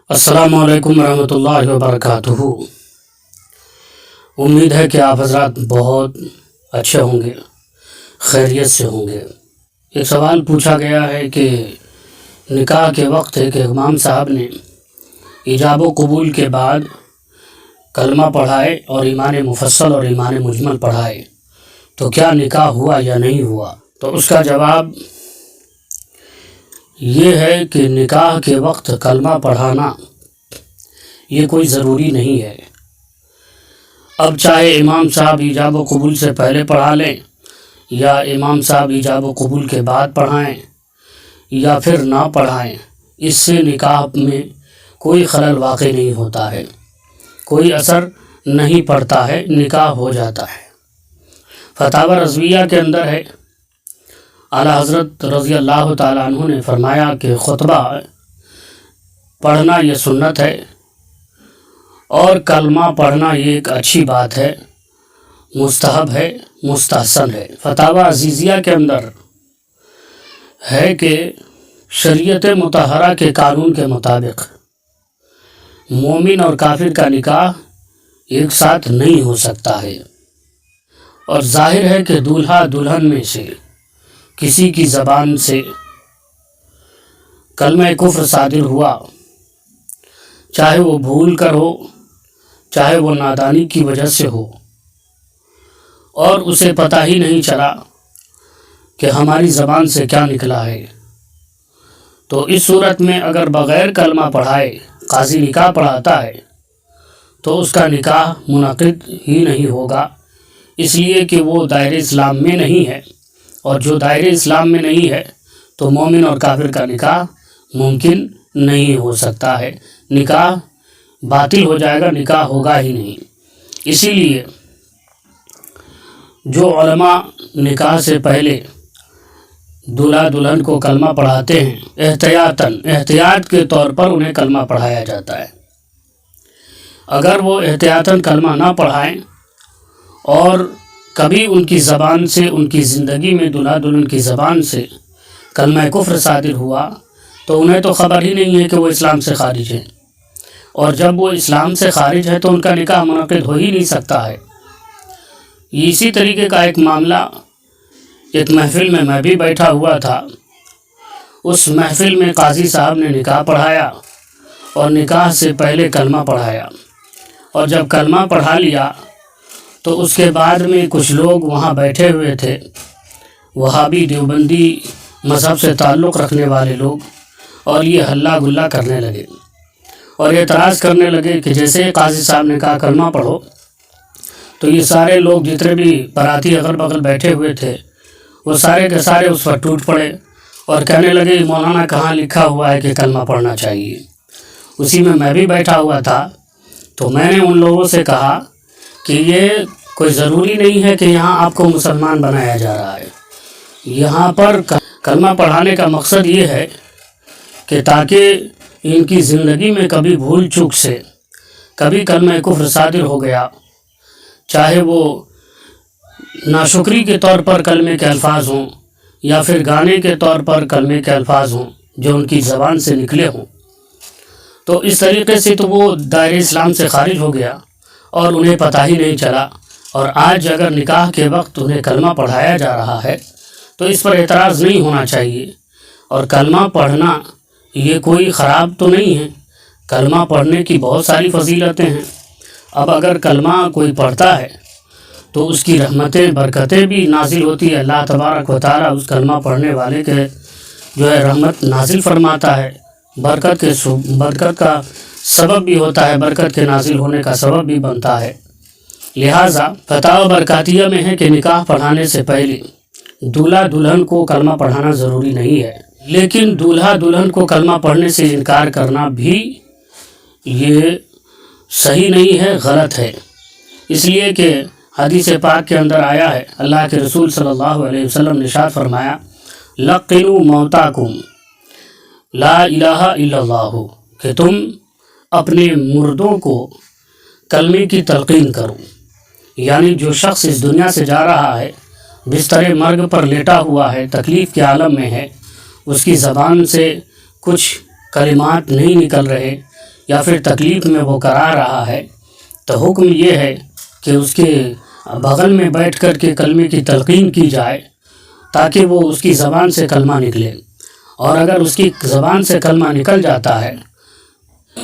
السلام علیکم ورحمۃ اللہ وبرکاتہ۔ امید ہے کہ آپ حضرات بہت اچھے ہوں گے، خیریت سے ہوں گے۔ ایک سوال پوچھا گیا ہے کہ نکاح کے وقت ایک امام صاحب نے ایجاب و قبول کے بعد کلمہ پڑھائے اور ایمان مفصل اور ایمان مجمل پڑھائے تو کیا نکاح ہوا یا نہیں ہوا؟ تو اس کا جواب یہ ہے کہ نکاح کے وقت کلمہ پڑھانا یہ کوئی ضروری نہیں ہے۔ اب چاہے امام صاحب ایجاب و قبول سے پہلے پڑھا لیں یا امام صاحب ایجاب و قبول کے بعد پڑھائیں یا پھر نہ پڑھائیں، اس سے نکاح میں کوئی خلل واقع نہیں ہوتا ہے، کوئی اثر نہیں پڑتا ہے، نکاح ہو جاتا ہے۔ فتاوی رضویہ کے اندر ہے، اعلیٰ حضرت رضی اللہ تعالیٰ عنہ نے فرمایا کہ خطبہ پڑھنا یہ سنت ہے اور کلمہ پڑھنا یہ ایک اچھی بات ہے، مستحب ہے، مستحسن ہے۔ فتاوی عزیزیہ کے اندر ہے کہ شریعت مطہرہ کے قانون کے مطابق مومن اور کافر کا نکاح ایک ساتھ نہیں ہو سکتا ہے، اور ظاہر ہے کہ دولہا دلہن میں سے کسی کی زبان سے کلمہ کفر صادر ہوا، چاہے وہ بھول کر ہو، چاہے وہ نادانی کی وجہ سے ہو، اور اسے پتہ ہی نہیں چلا کہ ہماری زبان سے کیا نکلا ہے، تو اس صورت میں اگر بغیر کلمہ پڑھائے قاضی نکاح پڑھاتا ہے تو اس کا نکاح منعقد ہی نہیں ہوگا، اس لیے کہ وہ دائرہ اسلام میں نہیں ہے، اور جو دائرہ اسلام میں نہیں ہے تو مومن اور کافر کا نکاح ممکن نہیں ہو سکتا ہے، نکاح باطل ہو جائے گا، نکاح ہوگا ہی نہیں۔ اسی لیے جو علماء نکاح سے پہلے دولہا دلہن کو کلمہ پڑھاتے ہیں، احتیاط کے طور پر انہیں کلمہ پڑھایا جاتا ہے۔ اگر وہ احتیاطاً کلمہ نہ پڑھائیں اور کبھی ان کی زبان سے، ان کی زندگی میں دولہا دلہن کی زبان سے کلمہ کفر صادر ہوا تو انہیں تو خبر ہی نہیں ہے کہ وہ اسلام سے خارج ہیں، اور جب وہ اسلام سے خارج ہے تو ان کا نکاح منعقد ہو ہی نہیں سکتا ہے۔ اسی طریقے کا ایک معاملہ ایک محفل میں بھی بیٹھا ہوا تھا، اس محفل میں قاضی صاحب نے نکاح پڑھایا اور نکاح سے پہلے کلمہ پڑھایا، اور جب کلمہ پڑھا لیا تو اس کے بعد میں کچھ لوگ وہاں بیٹھے ہوئے تھے، وہابی دیوبندی مذہب سے تعلق رکھنے والے لوگ، اور یہ ہلا گلا کرنے لگے اور اعتراض کرنے لگے کہ جیسے قاضی صاحب نے کہا کلمہ پڑھو تو یہ سارے لوگ جتنے بھی باراتی اگل بغل بیٹھے ہوئے تھے وہ سارے کے سارے اس پر ٹوٹ پڑے اور کہنے لگے مولانا کہاں لکھا ہوا ہے کہ کلمہ پڑھنا چاہیے۔ اسی میں بھی بیٹھا ہوا تھا، تو میں نے ان لوگوں سے کہا کہ یہ کوئی ضروری نہیں ہے کہ یہاں آپ کو مسلمان بنایا جا رہا ہے، یہاں پر کلمہ پڑھانے کا مقصد یہ ہے کہ تاکہ ان کی زندگی میں کبھی بھول چوک سے کبھی کلمہ کفر صادر ہو گیا، چاہے وہ ناشکری کے طور پر کلمے کے الفاظ ہوں یا پھر گانے کے طور پر کلمے کے الفاظ ہوں جو ان کی زبان سے نکلے ہوں، تو اس طریقے سے تو وہ دائرہ اسلام سے خارج ہو گیا اور انہیں پتہ ہی نہیں چلا۔ اور آج اگر نکاح کے وقت انہیں کلمہ پڑھایا جا رہا ہے تو اس پر اعتراض نہیں ہونا چاہیے، اور کلمہ پڑھنا یہ کوئی خراب تو نہیں ہے، کلمہ پڑھنے کی بہت ساری فضیلتیں ہیں۔ اب اگر کلمہ کوئی پڑھتا ہے تو اس کی رحمتیں برکتیں بھی نازل ہوتی ہے، اللہ تبارک و تعالیٰ اس کلمہ پڑھنے والے کے جو ہے رحمت نازل فرماتا ہے، برکت کا سبب بھی ہوتا ہے، برکت کے نازل ہونے کا سبب بھی بنتا ہے۔ لہٰذا فتاوی برکاتیہ میں ہے کہ نکاح پڑھانے سے پہلے دولہا دلہن کو کلمہ پڑھانا ضروری نہیں ہے، لیکن دولہا دلہن کو کلمہ پڑھنے سے انکار کرنا بھی یہ صحیح نہیں ہے، غلط ہے، اس لیے کہ حدیث پاک کے اندر آیا ہے، اللہ کے رسول صلی اللہ علیہ وسلم نے ارشاد فرمایا لقنوا موتاکم لا الہ الا اللہ، کہ تم اپنے مردوں کو کلمے کی تلقین کرو، یعنی جو شخص اس دنیا سے جا رہا ہے، بستر مرگ پر لیٹا ہوا ہے، تکلیف کے عالم میں ہے، اس کی زبان سے کچھ کلمات نہیں نکل رہے، یا پھر تکلیف میں وہ کرا رہا ہے، تو حکم یہ ہے کہ اس کے بغل میں بیٹھ کر کے کلمے کی تلقین کی جائے تاکہ وہ اس کی زبان سے کلمہ نکلے، اور اگر اس کی زبان سے کلمہ نکل جاتا ہے،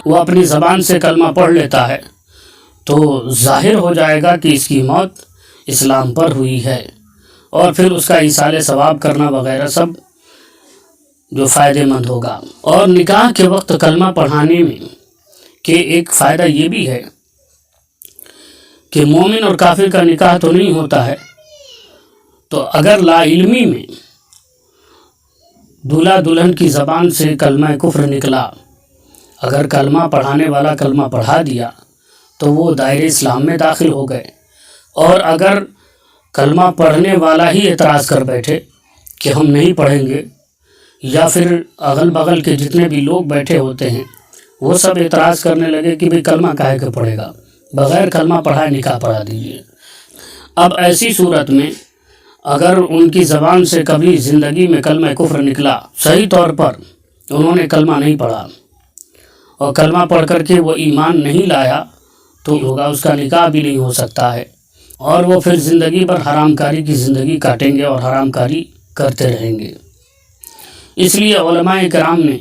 وہ اپنی زبان سے کلمہ پڑھ لیتا ہے، تو ظاہر ہو جائے گا کہ اس کی موت اسلام پر ہوئی ہے، اور پھر اس کا ایصال ثواب کرنا وغیرہ سب جو فائدہ مند ہوگا۔ اور نکاح کے وقت کلمہ پڑھانے میں کہ ایک فائدہ یہ بھی ہے کہ مومن اور کافر کا نکاح تو نہیں ہوتا ہے، تو اگر لا علمی میں دولہا دلہن کی زبان سے کلمہ کفر نکلا، اگر کلمہ پڑھانے والا کلمہ پڑھا دیا تو وہ دائرہ اسلام میں داخل ہو گئے، اور اگر کلمہ پڑھنے والا ہی اعتراض کر بیٹھے کہ ہم نہیں پڑھیں گے، یا پھر اغل بغل کے جتنے بھی لوگ بیٹھے ہوتے ہیں وہ سب اعتراض کرنے لگے کہ بھئی کلمہ کاہے کہ پڑھے گا، بغیر کلمہ پڑھائے نکاح پڑھا دیجیے۔ اب ایسی صورت میں اگر ان کی زبان سے کبھی زندگی میں کلمہ کفر نکلا، صحیح طور پر انہوں نے کلمہ نہیں پڑھا اور کلمہ پڑھ کر کے وہ ایمان نہیں لایا، تو ہوگا اس کا نکاح بھی نہیں ہو سکتا ہے، اور وہ پھر زندگی پر حرام کاری کی زندگی کاٹیں گے اور حرام کاری کرتے رہیں گے۔ اس لیے علماء کرام نے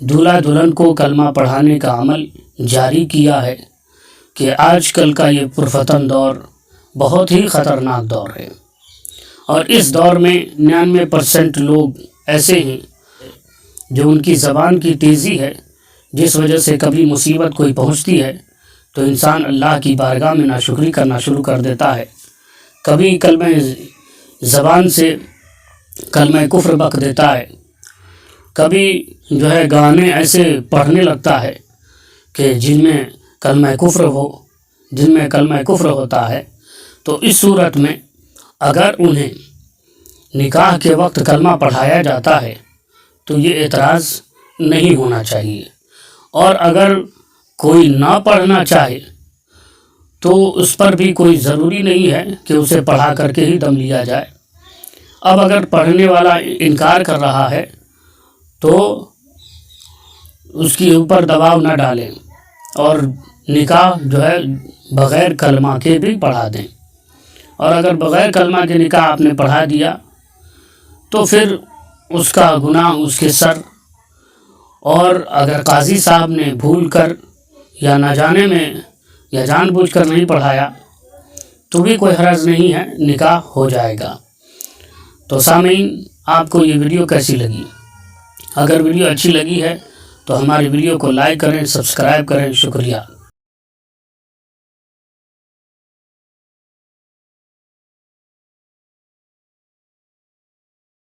دولہا دلہن کو کلمہ پڑھانے کا عمل جاری کیا ہے کہ آج کل کا یہ پرفتن دور بہت ہی خطرناک دور ہے، اور اس دور میں 99% لوگ ایسے ہیں جو ان کی زبان کی تیزی ہے، جس وجہ سے کبھی مصیبت کوئی پہنچتی ہے تو انسان اللہ کی بارگاہ میں ناشکری کرنا شروع کر دیتا ہے، کبھی کلمہ زبان سے کلمہ کفر بک دیتا ہے، کبھی جو ہے گانے ایسے پڑھنے لگتا ہے کہ جن میں کلمہ کفر ہوتا ہے۔ تو اس صورت میں اگر انہیں نکاح کے وقت کلمہ پڑھایا جاتا ہے تو یہ اعتراض نہیں ہونا چاہیے، اور اگر کوئی نہ پڑھنا چاہے تو اس پر بھی کوئی ضروری نہیں ہے کہ اسے پڑھا کر کے ہی دم لیا جائے۔ اب اگر پڑھنے والا انکار کر رہا ہے تو اس کے اوپر دباؤ نہ ڈالیں، اور نکاح جو ہے بغیر کلمہ کے بھی پڑھا دیں، اور اگر بغیر کلمہ کے نکاح آپ نے پڑھا دیا تو پھر اس کا گناہ اس کے سر، اور اگر قاضی صاحب نے بھول کر یا نہ جانے میں یا جان بوجھ کر نہیں پڑھایا تو بھی کوئی حرج نہیں ہے، نکاح ہو جائے گا۔ تو سامعین، آپ کو یہ ویڈیو کیسی لگی؟ اگر ویڈیو اچھی لگی ہے تو ہماری ویڈیو کو لائک کریں، سبسکرائب کریں، شکریہ۔